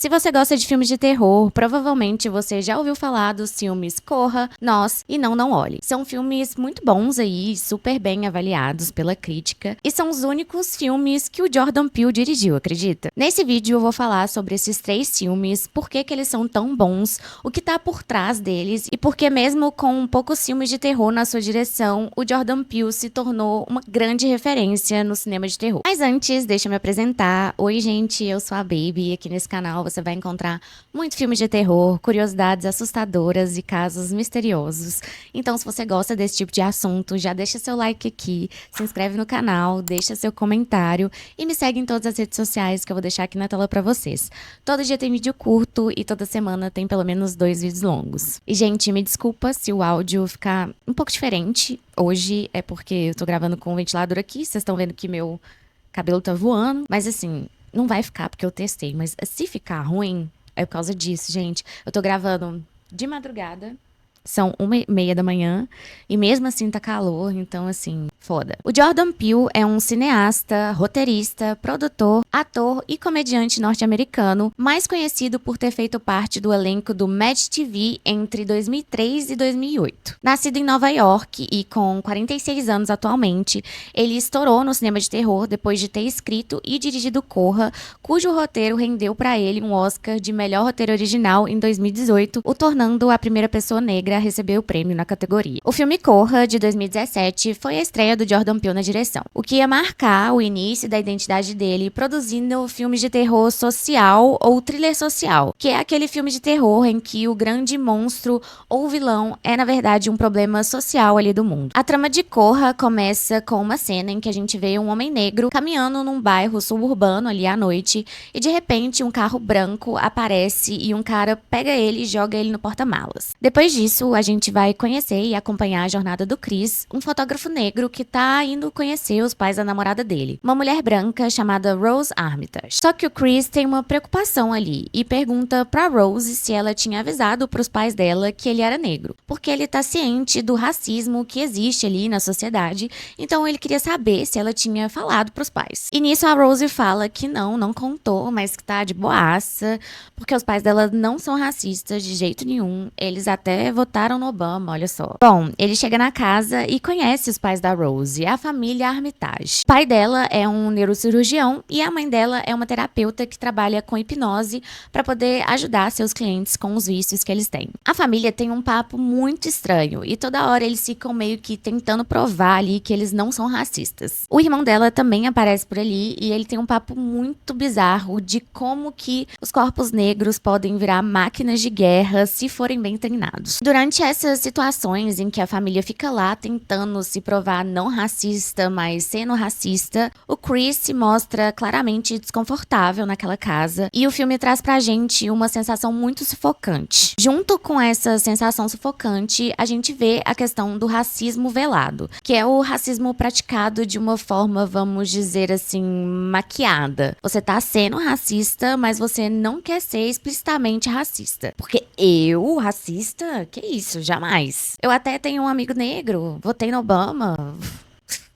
Se você gosta de filmes de terror, provavelmente você já ouviu falar dos filmes Corra, Nós e Não Olhe. São filmes muito bons aí, super bem avaliados pela crítica, e são os únicos filmes que o Jordan Peele dirigiu, acredita? Nesse vídeo eu vou falar sobre esses 3 filmes, por que eles são tão bons, o que tá por trás deles, e por que mesmo com poucos filmes de terror na sua direção, o Jordan Peele se tornou uma grande referência no cinema de terror. Mas antes, deixa eu me apresentar. Oi gente, eu sou a Baby, e aqui nesse canal você vai encontrar muito filme de terror, curiosidades assustadoras e casos misteriosos. Então, se você gosta desse tipo de assunto, já deixa seu like aqui, se inscreve no canal, deixa seu comentário e me segue em todas as redes sociais que eu vou deixar aqui na tela pra vocês. Todo dia tem vídeo curto e toda semana tem pelo menos 2 vídeos longos. E, gente, me desculpa se o áudio ficar um pouco diferente. Hoje é porque eu tô gravando com o ventilador aqui, vocês estão vendo que meu cabelo tá voando, mas assim, não vai ficar porque eu testei, mas se ficar ruim, é por causa disso, gente. Eu tô gravando de madrugada, são 1h30 da manhã, e mesmo assim tá calor, então assim, foda. O Jordan Peele é um cineasta, roteirista, produtor, ator e comediante norte-americano, mais conhecido por ter feito parte do elenco do Mad TV entre 2003 e 2008. Nascido em Nova York e com 46 anos atualmente, ele estourou no cinema de terror depois de ter escrito e dirigido Corra, cujo roteiro rendeu pra ele um Oscar de melhor roteiro original em 2018, o tornando a primeira pessoa negra a receber o prêmio na categoria. O filme Corra, de 2017, foi a estreia do Jordan Peele na direção, o que ia marcar o início da identidade dele produzindo filmes de terror social ou thriller social, que é aquele filme de terror em que o grande monstro ou vilão é, na verdade, um problema social ali do mundo. A trama de Corra começa com uma cena em que a gente vê um homem negro caminhando num bairro suburbano ali à noite e, de repente, um carro branco aparece e um cara pega ele e joga ele no porta-malas. Depois disso, a gente vai conhecer e acompanhar a jornada do Chris, um fotógrafo negro que tá indo conhecer os pais da namorada dele, uma mulher branca chamada Rose Armitage. Só que o Chris tem uma preocupação ali e pergunta pra Rose se ela tinha avisado pros pais dela que ele era negro, porque ele tá ciente do racismo que existe ali na sociedade, então ele queria saber se ela tinha falado pros pais. E nisso a Rose fala que não contou, mas que tá de boaça, porque os pais dela não são racistas de jeito nenhum, eles até votaram no Obama, olha só. Bom, ele chega na casa e conhece os pais da Rose, a família Armitage. O pai dela é um neurocirurgião e a mãe dela é uma terapeuta que trabalha com hipnose para poder ajudar seus clientes com os vícios que eles têm. A família tem um papo muito estranho e toda hora eles ficam meio que tentando provar ali que eles não são racistas. O irmão dela também aparece por ali e ele tem um papo muito bizarro de como que os corpos negros podem virar máquinas de guerra se forem bem treinados. Durante essas situações em que a família fica lá tentando se provar não racista, mas sendo racista, o Chris se mostra claramente desconfortável naquela casa e o filme traz pra gente uma sensação muito sufocante. Junto com essa sensação sufocante, a gente vê a questão do racismo velado, que é o racismo praticado de uma forma, vamos dizer assim, maquiada. Você tá sendo racista, mas você não quer ser explicitamente racista. Porque eu, racista? Que isso? Jamais. Eu até tenho um amigo negro, votei no Obama.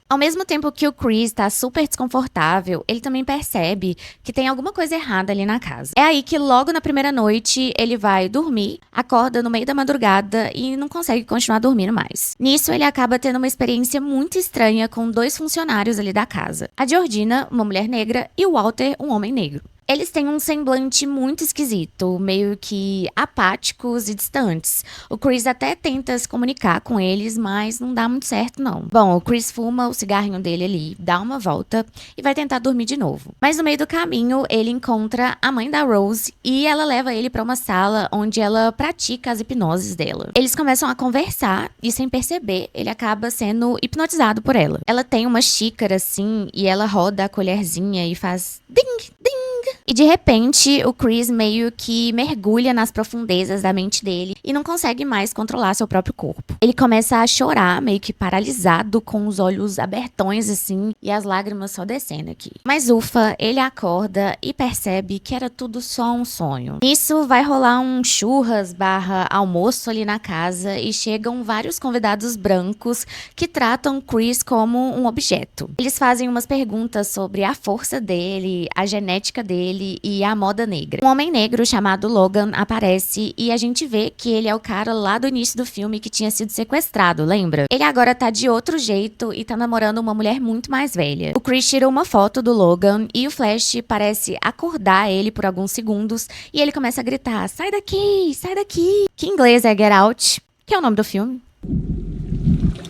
Ao mesmo tempo que o Chris tá super desconfortável, ele também percebe que tem alguma coisa errada ali na casa. É aí que logo na primeira noite ele vai dormir, acorda no meio da madrugada e não consegue continuar dormindo mais. Nisso ele acaba tendo uma experiência muito estranha com 2 funcionários ali da casa. A Georgina, uma mulher negra, e o Walter, um homem negro. Eles têm um semblante muito esquisito, meio que apáticos e distantes. O Chris até tenta se comunicar com eles, mas não dá muito certo não. Bom, o Chris fuma o cigarrinho dele ali, dá uma volta e vai tentar dormir de novo. Mas no meio do caminho, ele encontra a mãe da Rose e ela leva ele pra uma sala onde ela pratica as hipnoses dela. Eles começam a conversar e, sem perceber, ele acaba sendo hipnotizado por ela. Ela tem uma xícara assim e ela roda a colherzinha e faz ding, ding. E de repente, o Chris meio que mergulha nas profundezas da mente dele e não consegue mais controlar seu próprio corpo. Ele começa a chorar, meio que paralisado, com os olhos abertões assim e as lágrimas só descendo aqui. Mas ufa, ele acorda e percebe que era tudo só um sonho. Nisso vai rolar um churras / almoço ali na casa e chegam vários convidados brancos que tratam Chris como um objeto. Eles fazem umas perguntas sobre a força dele, a genética dele dele e a moda negra. Um homem negro chamado Logan aparece e a gente vê que ele é o cara lá do início do filme que tinha sido sequestrado, lembra? Ele agora tá de outro jeito e tá namorando uma mulher muito mais velha. O Chris tira uma foto do Logan e o Flash parece acordar ele por alguns segundos e ele começa a gritar: sai daqui, sai daqui. Que em inglês é Get Out, que é o nome do filme.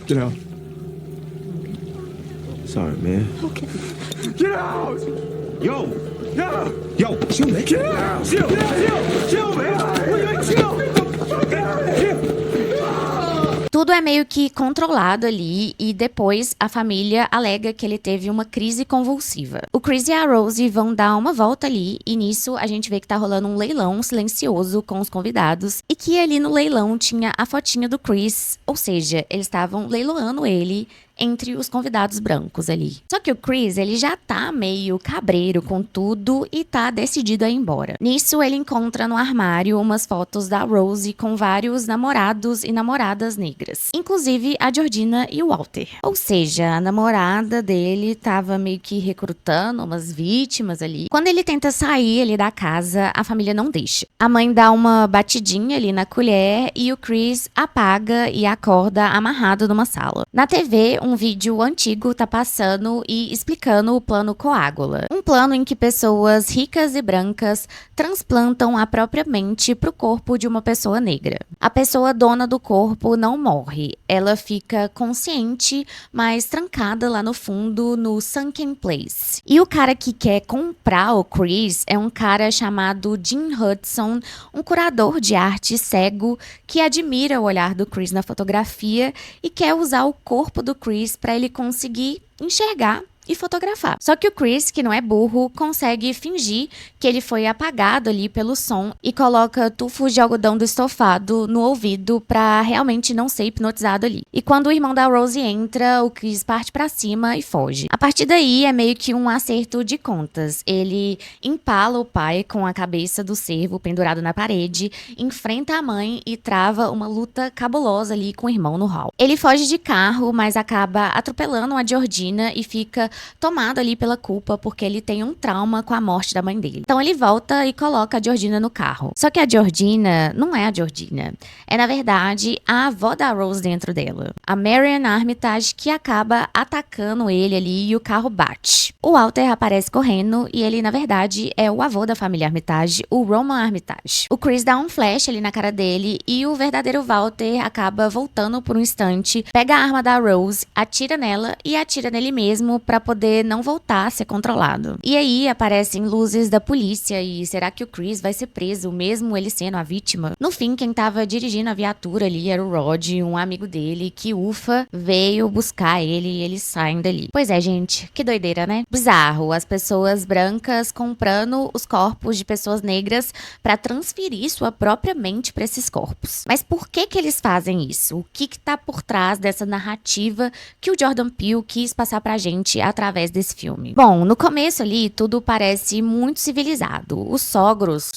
Get out. Sorry, man. Okay. Get out! Yo! Yo! Chill, man. Get out! Chill, man. Chill. Tudo é meio que controlado ali e depois a família alega que ele teve uma crise convulsiva. O Chris e a Rose vão dar uma volta ali e nisso a gente vê que tá rolando um leilão silencioso com os convidados e que ali no leilão tinha a fotinha do Chris, ou seja, eles estavam leiloando ele entre os convidados brancos ali. Só que o Chris, ele já tá meio cabreiro com tudo e tá decidido a ir embora. Nisso, ele encontra no armário umas fotos da Rose com vários namorados e namoradas negras. Inclusive a Georgina e o Walter. Ou seja, a namorada dele tava meio que recrutando umas vítimas ali. Quando ele tenta sair ali da casa, a família não deixa. A mãe dá uma batidinha ali na colher e o Chris apaga e acorda amarrado numa sala. Na TV, um vídeo antigo tá passando e explicando o plano Coágula. Um plano em que pessoas ricas e brancas transplantam a própria mente pro corpo de uma pessoa negra. A pessoa dona do corpo não morre, ela fica consciente, mas trancada lá no fundo no Sunken Place. E o cara que quer comprar o Chris é um cara chamado Jim Hudson, um curador de arte cego que admira o olhar do Chris na fotografia e quer usar o corpo do Chris para ele conseguir enxergar e fotografar. Só que o Chris, que não é burro, consegue fingir que ele foi apagado ali pelo som e coloca tufos de algodão do estofado no ouvido pra realmente não ser hipnotizado ali. E quando o irmão da Rose entra, o Chris parte pra cima e foge. A partir daí é meio que um acerto de contas. Ele empala o pai com a cabeça do cervo pendurado na parede, enfrenta a mãe e trava uma luta cabulosa ali com o irmão no hall. Ele foge de carro, mas acaba atropelando a Georgina e fica tomado ali pela culpa porque ele tem um trauma com a morte da mãe dele. Então ele volta e coloca a Georgina no carro. Só que a Georgina não é a Georgina. É, na verdade, a avó da Rose dentro dela. A Marian Armitage, que acaba atacando ele ali e o carro bate. O Walter aparece correndo e ele, na verdade, é o avô da família Armitage, o Roman Armitage. O Chris dá um flash ali na cara dele e o verdadeiro Walter acaba voltando por um instante, pega a arma da Rose, atira nela e atira nele mesmo pra poder não voltar a ser controlado. E aí aparecem luzes da polícia e será que o Chris vai ser preso, mesmo ele sendo a vítima? No fim, quem tava dirigindo a viatura ali era o Rod, um amigo dele, que ufa, veio buscar ele e eles saem dali. Pois é, gente, que doideira, né? Bizarro, as pessoas brancas comprando os corpos de pessoas negras pra transferir sua própria mente pra esses corpos. Mas por que eles fazem isso? O que tá por trás dessa narrativa que o Jordan Peele quis passar pra gente através desse filme? Bom, no começo ali, tudo parece muito civilizado. Os sogros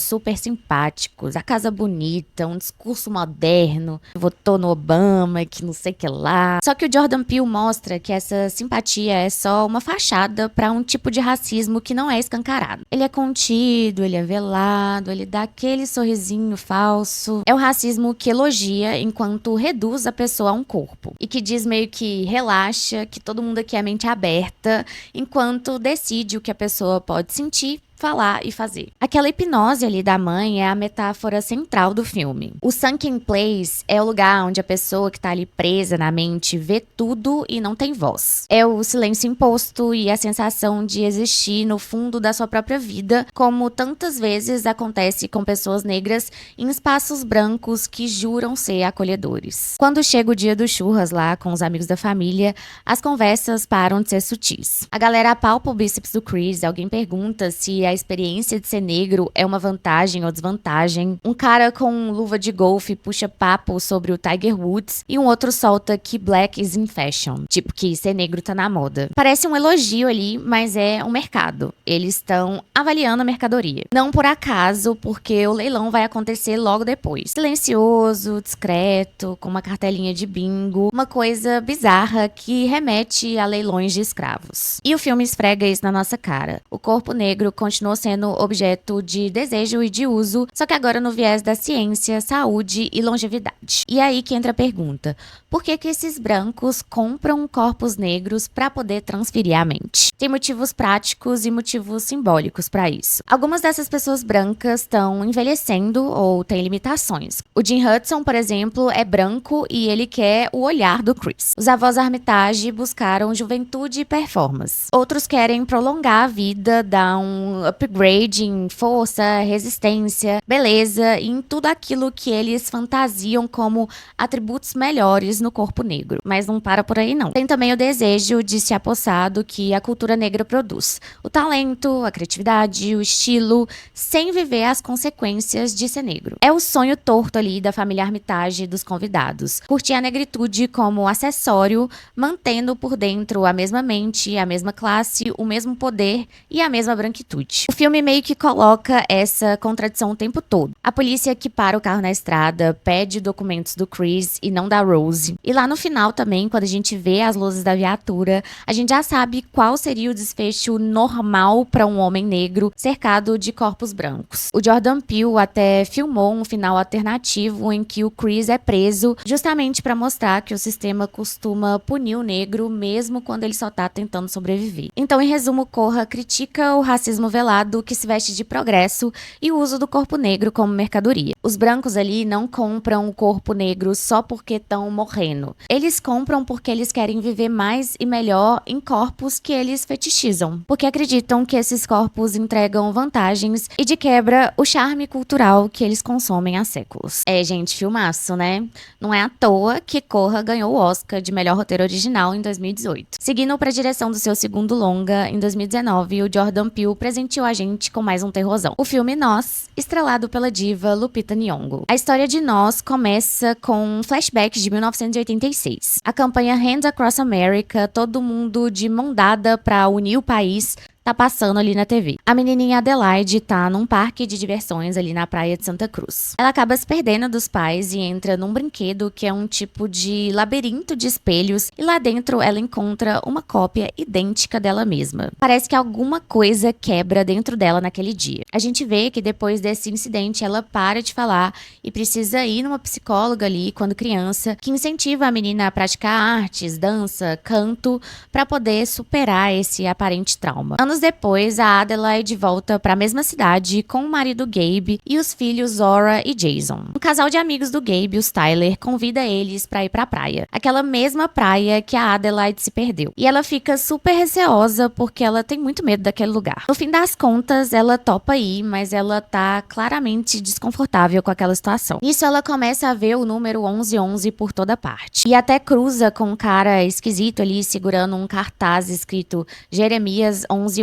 super simpáticos, a casa bonita, um discurso moderno, votou no Obama, que não sei o que lá. Só que o Jordan Peele mostra que essa simpatia é só uma fachada pra um tipo de racismo que não é escancarado. Ele é contido, ele é velado, ele dá aquele sorrisinho falso. É o racismo que elogia enquanto reduz a pessoa a um corpo. E que diz meio que relaxa, que todo mundo aqui é mente aberta, enquanto decide o que a pessoa pode sentir, falar e fazer. Aquela hipnose ali da mãe é a metáfora central do filme. O Sunken Place é o lugar onde a pessoa que tá ali presa na mente vê tudo e não tem voz. É o silêncio imposto e a sensação de existir no fundo da sua própria vida, como tantas vezes acontece com pessoas negras em espaços brancos que juram ser acolhedores. Quando chega o dia do churras lá com os amigos da família, as conversas param de ser sutis. A galera apalpa o bíceps do Chris, alguém pergunta se a experiência de ser negro é uma vantagem ou desvantagem. Um cara com luva de golfe puxa papo sobre o Tiger Woods e um outro solta que black is in fashion, tipo que ser negro tá na moda. Parece um elogio ali, mas é um mercado. Eles estão avaliando a mercadoria. Não por acaso, porque o leilão vai acontecer logo depois. Silencioso, discreto, com uma cartelinha de bingo, uma coisa bizarra que remete a leilões de escravos. E o filme esfrega isso na nossa cara. O corpo negro continuou sendo objeto de desejo e de uso, só que agora no viés da ciência, saúde e longevidade. E aí que entra a pergunta: por que esses brancos compram corpos negros para poder transferir a mente? Tem motivos práticos e motivos simbólicos para isso. Algumas dessas pessoas brancas estão envelhecendo ou têm limitações. O Jim Hudson, por exemplo, é branco e ele quer o olhar do Chris. Os avós Armitage buscaram juventude e performance. Outros querem prolongar a vida, dar um upgrade em força, resistência, beleza e em tudo aquilo que eles fantasiam como atributos melhores no corpo negro. Mas não para por aí não. Tem também o desejo de se apossar do que a cultura negra produz. O talento, a criatividade, o estilo, sem viver as consequências de ser negro. É o sonho torto ali da família Armitage dos convidados. Curtir a negritude como acessório, mantendo por dentro a mesma mente, a mesma classe, o mesmo poder e a mesma branquitude. O filme meio que coloca essa contradição o tempo todo. A polícia que para o carro na estrada pede documentos do Chris e não da Rose. E lá no final também, quando a gente vê as luzes da viatura, a gente já sabe qual seria o desfecho normal para um homem negro cercado de corpos brancos. O Jordan Peele até filmou um final alternativo em que o Chris é preso justamente para mostrar que o sistema costuma punir o negro mesmo quando ele só tá tentando sobreviver. Então, em resumo, Corra critica o racismo velado que se veste de progresso e o uso do corpo negro como mercadoria. Os brancos ali não compram o corpo negro só porque estão morrendo. Eles compram porque eles querem viver mais e melhor em corpos que eles fetichizam, porque acreditam que esses corpos entregam vantagens e, de quebra, o charme cultural que eles consomem há séculos. É, gente, filmaço, né? Não é à toa que Corra ganhou o Oscar de melhor roteiro original em 2018. Seguindo para a direção do seu segundo longa, em 2019, o Jordan Peele presenteou a gente com mais um terrorzão. O filme Nós, estrelado pela diva Lupita Nyong'o. A história de Nós começa com um flashback de 1986. A campanha Hands Across America, todo mundo de mão dada para unir o país, tá passando ali na TV. A menininha Adelaide tá num parque de diversões ali na praia de Santa Cruz. Ela acaba se perdendo dos pais e entra num brinquedo que é um tipo de labirinto de espelhos e lá dentro ela encontra uma cópia idêntica dela mesma. Parece que alguma coisa quebra dentro dela naquele dia. A gente vê que depois desse incidente ela para de falar e precisa ir numa psicóloga ali quando criança que incentiva a menina a praticar artes, dança, canto para poder superar esse aparente trauma. Anos depois, a Adelaide volta para a mesma cidade com o marido Gabe e os filhos Zora e Jason. Um casal de amigos do Gabe, os Tyler, convida eles para ir para a praia. Aquela mesma praia que a Adelaide se perdeu. E ela fica super receosa porque ela tem muito medo daquele lugar. No fim das contas, ela topa ir, mas ela tá claramente desconfortável com aquela situação. Nisso, ela começa a ver o número 1111 por toda parte. E até cruza com um cara esquisito ali segurando um cartaz escrito Jeremias 1111,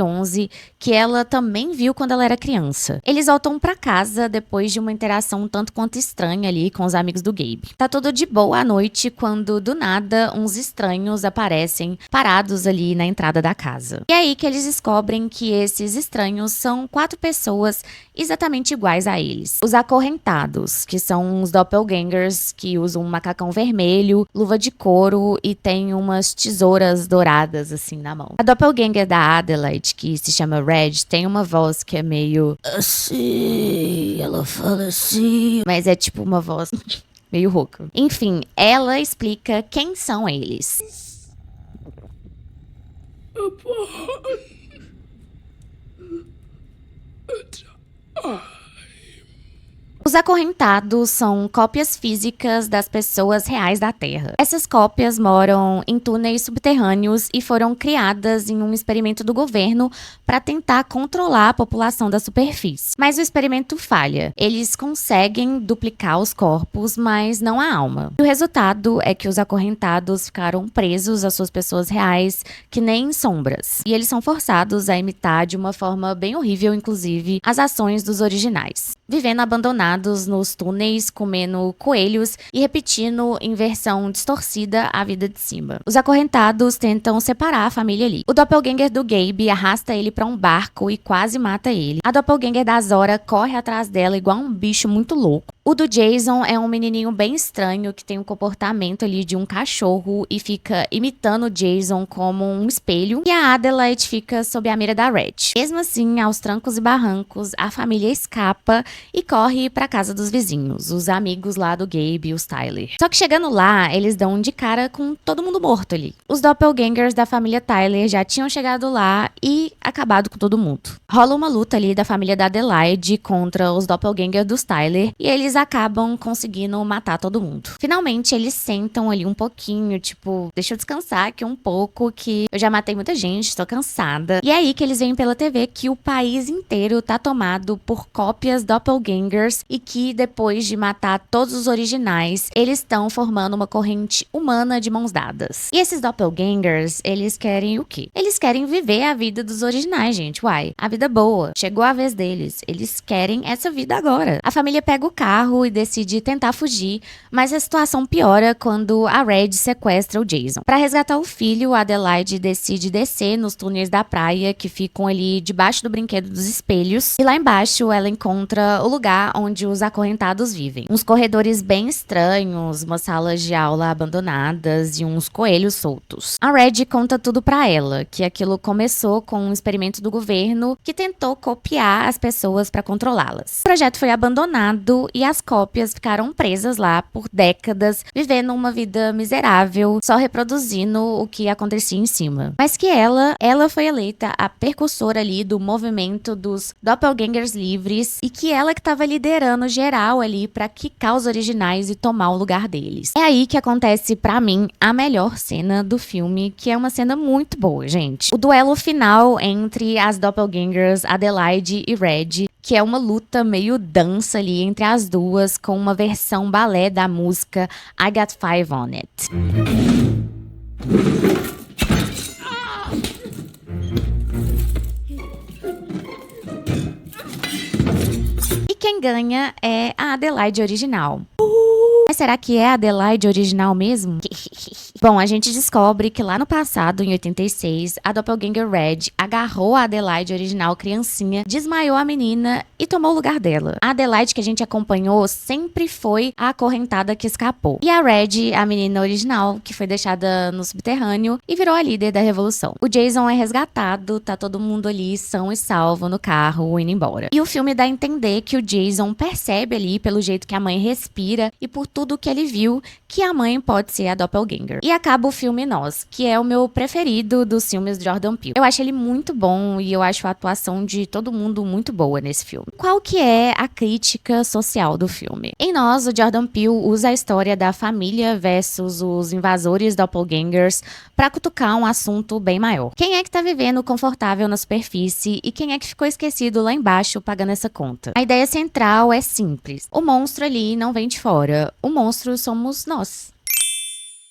que ela também viu quando ela era criança. Eles voltam pra casa depois de uma interação um tanto quanto estranha ali com os amigos do Gabe. Tá tudo de boa à noite quando, do nada, uns estranhos aparecem parados ali na entrada da casa. E é aí que eles descobrem que esses estranhos são 4 pessoas exatamente iguais a eles. Os acorrentados, que são uns doppelgangers que usam um macacão vermelho, luva de couro e tem umas tesouras douradas assim na mão. A doppelganger da Adelaide, que se chama Red, tem uma voz que é meio assim, ela fala assim, mas é tipo uma voz meio rouca. Enfim, ela explica quem são eles. Os acorrentados são cópias físicas das pessoas reais da Terra. Essas cópias moram em túneis subterrâneos e foram criadas em um experimento do governo para tentar controlar a população da superfície. Mas o experimento falha. Eles conseguem duplicar os corpos, mas não a alma. E o resultado é que os acorrentados ficaram presos às suas pessoas reais, que nem sombras. E eles são forçados a imitar de uma forma bem horrível, inclusive, as ações dos originais. Vivendo abandonados nos túneis, comendo coelhos e repetindo em versão distorcida a vida de cima. Os acorrentados tentam separar a família ali. O doppelganger do Gabe arrasta ele pra um barco e quase mata ele. A doppelganger da Zora corre atrás dela igual um bicho muito louco. O do Jason é um menininho bem estranho que tem um comportamento ali de um cachorro e fica imitando o Jason como um espelho. E a Adelaide fica sob a mira da Red. Mesmo assim, aos trancos e barrancos, a família escapa e corre pra casa dos vizinhos, os amigos lá do Gabe e os Tyler. Só que chegando lá, eles dão de cara com todo mundo morto ali. Os doppelgangers da família Tyler já tinham chegado lá e acabado com todo mundo. Rola uma luta ali da família da Adelaide contra os doppelgangers dos Tyler e eles acabam conseguindo matar todo mundo. Finalmente, eles sentam ali um pouquinho, tipo, deixa eu descansar aqui um pouco, que eu já matei muita gente, tô cansada. E é aí que eles veem pela TV que o país inteiro tá tomado por cópias doppelgangers e que depois de matar todos os originais, eles estão formando uma corrente humana de mãos dadas. E esses doppelgangers, eles querem o quê? Eles querem viver a vida dos originais, gente. Uai, a vida boa. Chegou a vez deles. Eles querem essa vida agora. A família pega o carro e decide tentar fugir, mas a situação piora quando a Red sequestra o Jason. Para resgatar o filho, a Adelaide decide descer nos túneis da praia que ficam ali debaixo do brinquedo dos espelhos, e lá embaixo ela encontra o lugar onde os acorrentados vivem. Uns corredores bem estranhos, umas salas de aula abandonadas e uns coelhos soltos. A Red conta tudo pra ela, que aquilo começou com um experimento do governo que tentou copiar as pessoas para controlá-las. O projeto foi abandonado e as cópias ficaram presas lá por décadas, vivendo uma vida miserável, só reproduzindo o que acontecia em cima. Mas que ela foi eleita a precursora ali do movimento dos doppelgangers livres e que ela que tava liderando geral ali pra quicar os originais e tomar o lugar deles. É aí que acontece pra mim a melhor cena do filme, que é uma cena muito boa, gente. O duelo final entre as doppelgangers Adelaide e Red, que é uma luta meio dança ali entre as duas, com uma versão balé da música I Got Five on It. E quem ganha é a Adelaide original. Mas será que é a Adelaide original mesmo? Bom, a gente descobre que lá no passado, em 86, a Doppelganger Red agarrou a Adelaide original criancinha, desmaiou a menina e tomou o lugar dela. A Adelaide que a gente acompanhou sempre foi a acorrentada que escapou. E a Red, a menina original, que foi deixada no subterrâneo e virou a líder da revolução. O Jason é resgatado, tá todo mundo ali são e salvo no carro indo embora. E o filme dá a entender que o Jason percebe ali, pelo jeito que a mãe respira e por tudo que ele viu, que a mãe pode ser a Doppelganger. E acaba o filme Nós, que é o meu preferido dos filmes de Jordan Peele. Eu acho ele muito bom e eu acho a atuação de todo mundo muito boa nesse filme. Qual que é a crítica social do filme? Em Nós, o Jordan Peele usa a história da família versus os invasores doppelgangers pra cutucar um assunto bem maior. Quem é que tá vivendo confortável na superfície e quem é que ficou esquecido lá embaixo pagando essa conta? A ideia central é simples. O monstro ali não vem de fora. O monstro somos nós.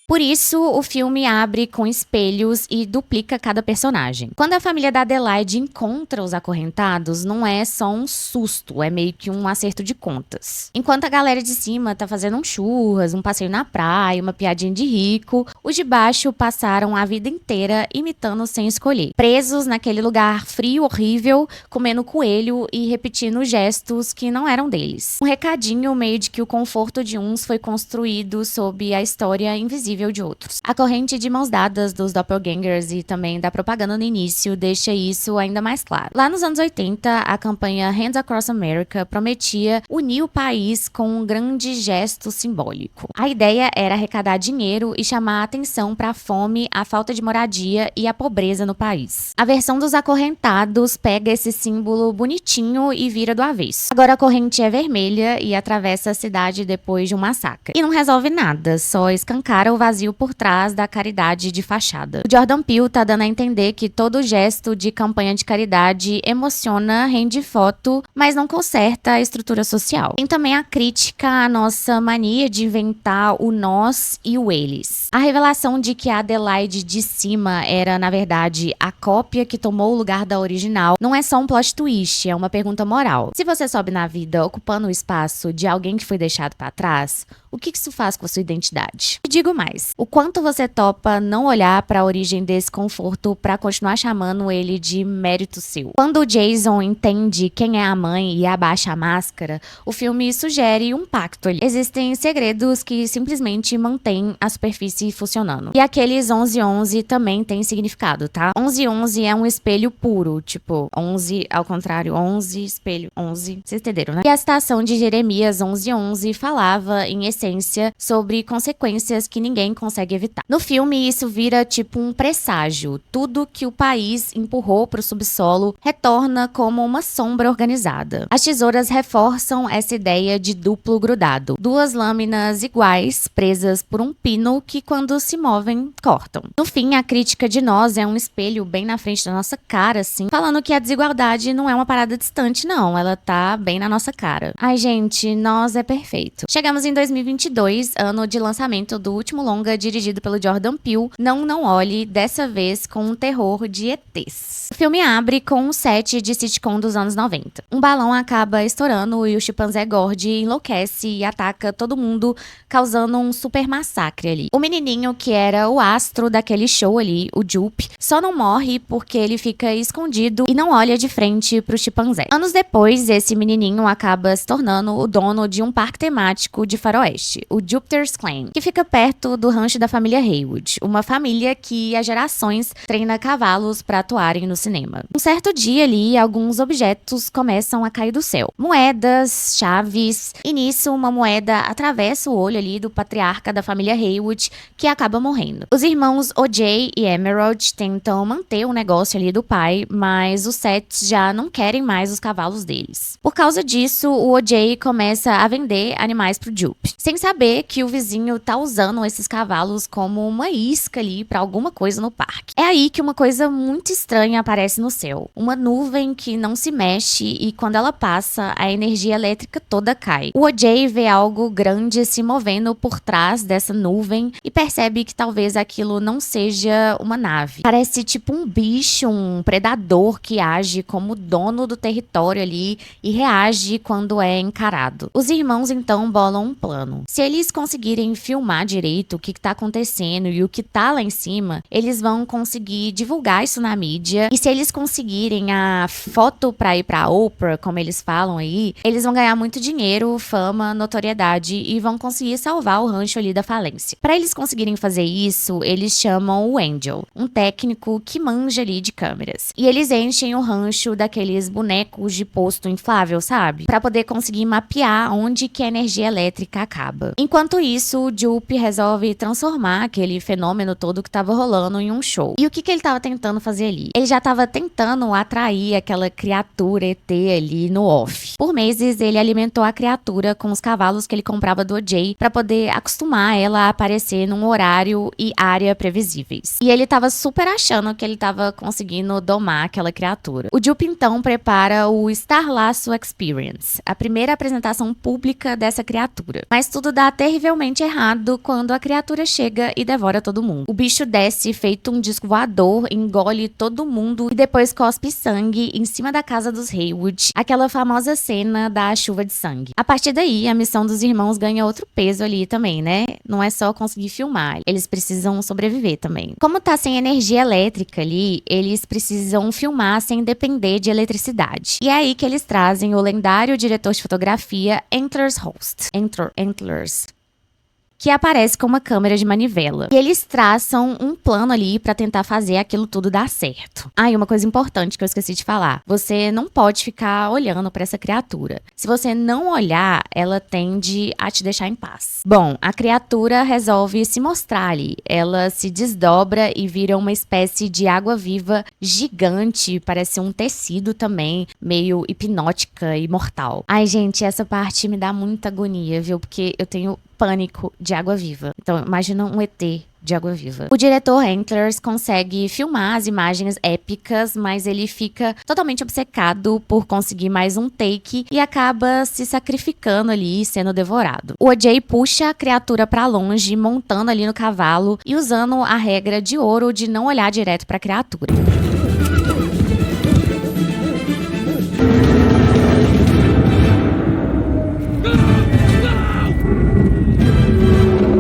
Por isso, o filme abre com espelhos e duplica cada personagem. Quando a família da Adelaide encontra os acorrentados, não é só um susto, é meio que um acerto de contas. Enquanto a galera de cima tá fazendo um churras, um passeio na praia, uma piadinha de rico, os de baixo passaram a vida inteira imitando sem escolher. Presos naquele lugar frio, horrível, comendo coelho e repetindo gestos que não eram deles. Um recadinho meio de que o conforto de uns foi construído sob a história invisível possível de outros. A corrente de mãos dadas dos doppelgangers e também da propaganda no início deixa isso ainda mais claro. Lá nos anos 80, a campanha Hands Across America prometia unir o país com um grande gesto simbólico. A ideia era arrecadar dinheiro e chamar a atenção para a fome, a falta de moradia e a pobreza no país. A versão dos acorrentados pega esse símbolo bonitinho e vira do avesso. Agora a corrente é vermelha e atravessa a cidade depois de um massacre. E não resolve nada, só escancara o vazio por trás da caridade de fachada. O Jordan Peele tá dando a entender que todo gesto de campanha de caridade emociona, rende foto, mas não conserta a estrutura social. Tem também a crítica à nossa mania de inventar o nós e o eles. A revelação de que a Adelaide de cima era, na verdade, a cópia que tomou o lugar da original não é só um plot twist, é uma pergunta moral. Se você sobe na vida ocupando o espaço de alguém que foi deixado pra trás, o que isso faz com a sua identidade? E digo mais, o quanto você topa não olhar pra origem desse conforto pra continuar chamando ele de mérito seu. Quando o Jason entende quem é a mãe e abaixa a máscara, o filme sugere um pacto ali. Existem segredos que simplesmente mantêm a superfície funcionando. E aqueles 1111 também tem significado, tá? 1111 é um espelho puro, tipo, 11 ao contrário, 11, espelho, 11. Vocês entenderam, né? E a citação de Jeremias 11:11 falava, em essência, sobre consequências que ninguém consegue evitar. No filme, isso vira tipo um presságio. Tudo que o país empurrou pro subsolo retorna como uma sombra organizada. As tesouras reforçam essa ideia de duplo grudado. Duas lâminas iguais, presas por um pino que, quando se movem, cortam. No fim, a crítica de nós é um espelho bem na frente da nossa cara, assim, falando que a desigualdade não é uma parada distante, não. Ela tá bem na nossa cara. Ai, gente, nós é perfeito. Chegamos em 2022, ano de lançamento do último longa dirigido pelo Jordan Peele, Não Olhe, dessa vez com um terror de ETs. O filme abre com um set de sitcom dos anos 90. Um balão acaba estourando e o chimpanzé Gordy enlouquece e ataca todo mundo, causando um super massacre ali. O menininho que era o astro daquele show ali, o Jupe, só não morre porque ele fica escondido e não olha de frente pro chimpanzé. Anos depois, esse menininho acaba se tornando o dono de um parque temático de faroeste, o Jupiter's Claim, que fica perto do rancho da família Haywood, uma família que há gerações treina cavalos para atuarem no cinema. Um certo dia ali, alguns objetos começam a cair do céu. Moedas, chaves, e nisso uma moeda atravessa o olho ali do patriarca da família Haywood, que acaba morrendo. Os irmãos O.J. e Emerald tentam manter o negócio ali do pai, mas os Sets já não querem mais os cavalos deles. Por causa disso, o O.J. começa a vender animais pro Jupe, sem saber que o vizinho tá usando esses cavalos como uma isca ali pra alguma coisa no parque. É aí que uma coisa muito estranha aparece no céu. Uma nuvem que não se mexe e quando ela passa, a energia elétrica toda cai. O O.J. vê algo grande se movendo por trás dessa nuvem e percebe que talvez aquilo não seja uma nave. Parece tipo um bicho, um predador que age como dono do território ali e reage quando é encarado. Os irmãos então bolam um plano. Se eles conseguirem filmar direito o que tá acontecendo e o que tá lá em cima, eles vão conseguir divulgar isso na mídia. E se eles conseguirem a foto pra ir pra Oprah, como eles falam aí, eles vão ganhar muito dinheiro, fama, notoriedade e vão conseguir salvar o rancho ali da falência. Pra eles conseguirem fazer isso, eles chamam o Angel, um técnico que manja ali de câmeras. E eles enchem o rancho daqueles bonecos de posto inflável, sabe? Pra poder conseguir mapear onde que a energia elétrica acaba. Enquanto isso, o Jupe resolve transformar aquele fenômeno todo que tava rolando em um show. E o que ele tava tentando fazer ali? Ele já tava tentando atrair aquela criatura ET ali no off. Por meses, ele alimentou a criatura com os cavalos que ele comprava do O.J. pra poder acostumar ela a aparecer num horário e área previsíveis. E ele tava super achando que ele tava conseguindo domar aquela criatura. O Jupe então prepara o Star Lasso Experience, a primeira apresentação pública dessa criatura. Mas tudo dá terrivelmente errado quando a criatura chega e devora todo mundo. O bicho desce feito um disco voador, engole todo mundo e depois cospe sangue em cima da casa dos Haywood, aquela famosa cena da chuva de sangue. A partir daí, a missão dos irmãos ganha outro peso ali também, né? Não é só conseguir filmar, eles precisam sobreviver também. Como tá sem energia elétrica ali, eles precisam filmar sem depender de eletricidade. E é aí que eles trazem o lendário diretor de fotografia Antlers Holst. Antlers. que aparece com uma câmera de manivela. E eles traçam um plano ali pra tentar fazer aquilo tudo dar certo. Ah, e uma coisa importante que eu esqueci de falar. Você não pode ficar olhando pra essa criatura. Se você não olhar, ela tende a te deixar em paz. Bom, a criatura resolve se mostrar ali. Ela se desdobra e vira uma espécie de água-viva gigante, parece um tecido também, meio hipnótica e mortal. Ai, gente, essa parte me dá muita agonia, viu? Porque eu tenho pânico de água-viva. Então, imagina um ET de água-viva. O diretor Antlers consegue filmar as imagens épicas, mas ele fica totalmente obcecado por conseguir mais um take e acaba se sacrificando ali, sendo devorado. O O.J. puxa a criatura pra longe, montando ali no cavalo e usando a regra de ouro de não olhar direto pra criatura.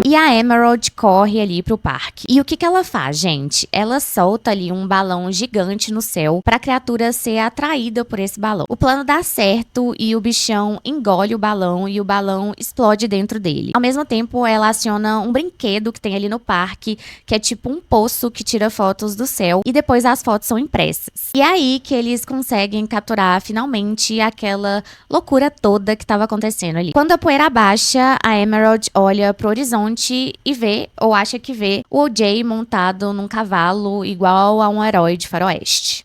E a Emerald corre ali pro parque. E o que ela faz, gente? Ela solta ali um balão gigante no céu pra criatura ser atraída por esse balão. O plano dá certo e o bichão engole o balão e o balão explode dentro dele. Ao mesmo tempo, ela aciona um brinquedo que tem ali no parque, que é tipo um poço que tira fotos do céu e depois as fotos são impressas. E é aí que eles conseguem capturar finalmente aquela loucura toda que estava acontecendo ali. Quando a poeira abaixa, a Emerald olha pro horizonte e vê, ou acha que vê, o O.J. montado num cavalo igual a um herói de faroeste.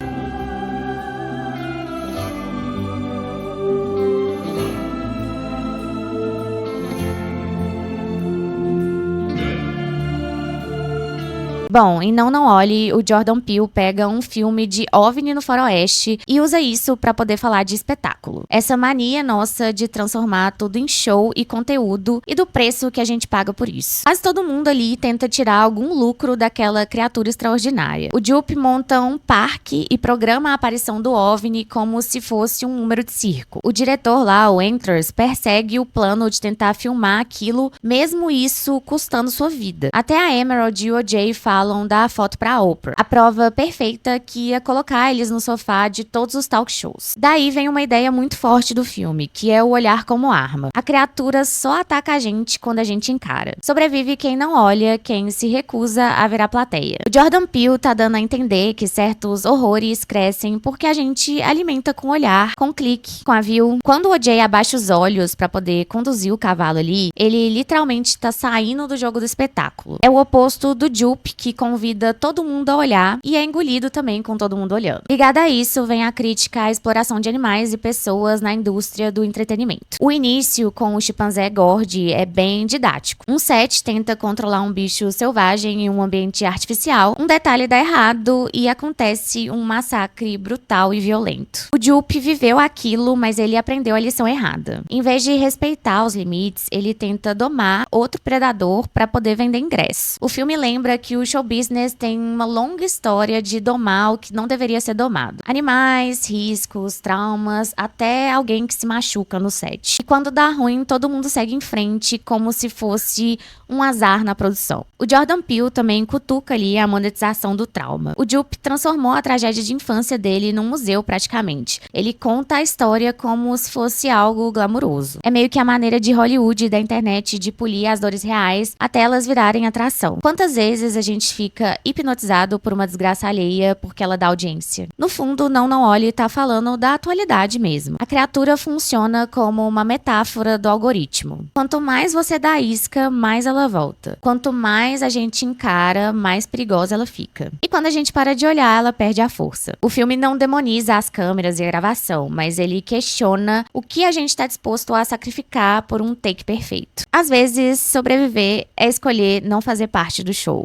Bom, em Não Olhe, o Jordan Peele pega um filme de OVNI no faroeste e usa isso pra poder falar de espetáculo. Essa mania nossa de transformar tudo em show e conteúdo e do preço que a gente paga por isso. Quase todo mundo ali tenta tirar algum lucro daquela criatura extraordinária. O Jupe monta um parque e programa a aparição do OVNI como se fosse um número de circo. O diretor lá, o Antlers, persegue o plano de tentar filmar aquilo, mesmo isso custando sua vida. Até a Emerald e o O.J. falam da foto pra Oprah. A prova perfeita que ia colocar eles no sofá de todos os talk shows. Daí vem uma ideia muito forte do filme, que é o olhar como arma. A criatura só ataca a gente quando a gente encara. Sobrevive quem não olha, quem se recusa a virar plateia. O Jordan Peele tá dando a entender que certos horrores crescem porque a gente alimenta com o olhar, com o clique, com a view. Quando o O.J. abaixa os olhos pra poder conduzir o cavalo ali, ele literalmente tá saindo do jogo do espetáculo. É o oposto do Jupe, que convida todo mundo a olhar e é engolido também com todo mundo olhando. Ligada a isso, vem a crítica à exploração de animais e pessoas na indústria do entretenimento. O início com o chimpanzé Gordy é bem didático. Um set tenta controlar um bicho selvagem em um ambiente artificial, um detalhe dá errado e acontece um massacre brutal e violento. O Jupe viveu aquilo, mas ele aprendeu a lição errada. Em vez de respeitar os limites, ele tenta domar outro predador para poder vender ingresso. O filme lembra que o show business tem uma longa história de domar o que não deveria ser domado. Animais, riscos, traumas, até alguém que se machuca no set. E quando dá ruim, todo mundo segue em frente como se fosse um azar na produção. O Jordan Peele também cutuca ali a monetização do trauma. O Jupe transformou a tragédia de infância dele num museu praticamente. Ele conta a história como se fosse algo glamuroso. É meio que a maneira de Hollywood e da internet de polir as dores reais até elas virarem atração. Quantas vezes a gente fica hipnotizado por uma desgraça alheia porque ela dá audiência? No fundo, Não Olhe tá falando da atualidade mesmo. A criatura funciona como uma metáfora do algoritmo. Quanto mais você dá isca, mais ela volta. Quanto mais a gente encara, mais perigosa ela fica. E quando a gente para de olhar, ela perde a força. O filme não demoniza as câmeras e a gravação, mas ele questiona o que a gente tá disposto a sacrificar por um take perfeito. Às vezes, sobreviver é escolher não fazer parte do show.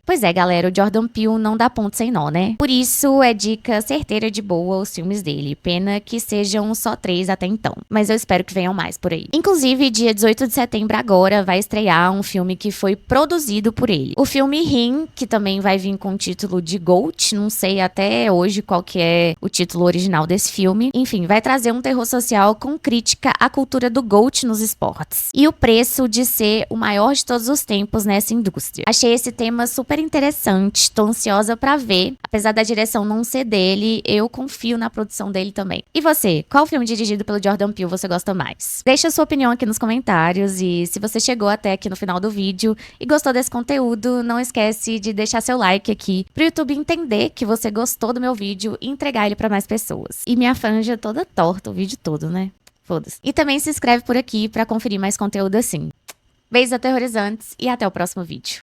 Pois é, galera, o Jordan Peele não dá ponto sem nó, né? Por isso, é dica certeira de boa os filmes dele. Pena que sejam só 3 até então. Mas eu espero que venham mais por aí. Inclusive, dia 18 de setembro agora, vai estrear um filme que foi produzido por ele. O filme Him, que também vai vir com o título de GOAT. Não sei até hoje qual que é o título original desse filme. Enfim, vai trazer um terror social com crítica à cultura do GOAT nos esportes. E o preço de ser o maior de todos os tempos nessa indústria. Achei esse tema super super interessante, tô ansiosa pra ver. Apesar da direção não ser dele, eu confio na produção dele também. E você, qual filme dirigido pelo Jordan Peele você gosta mais? Deixa a sua opinião aqui nos comentários e se você chegou até aqui no final do vídeo e gostou desse conteúdo, não esquece de deixar seu like aqui pro YouTube entender que você gostou do meu vídeo e entregar ele pra mais pessoas. E minha franja toda torta o vídeo todo, né? Foda-se. E também se inscreve por aqui pra conferir mais conteúdo assim. Beijos aterrorizantes e até o próximo vídeo.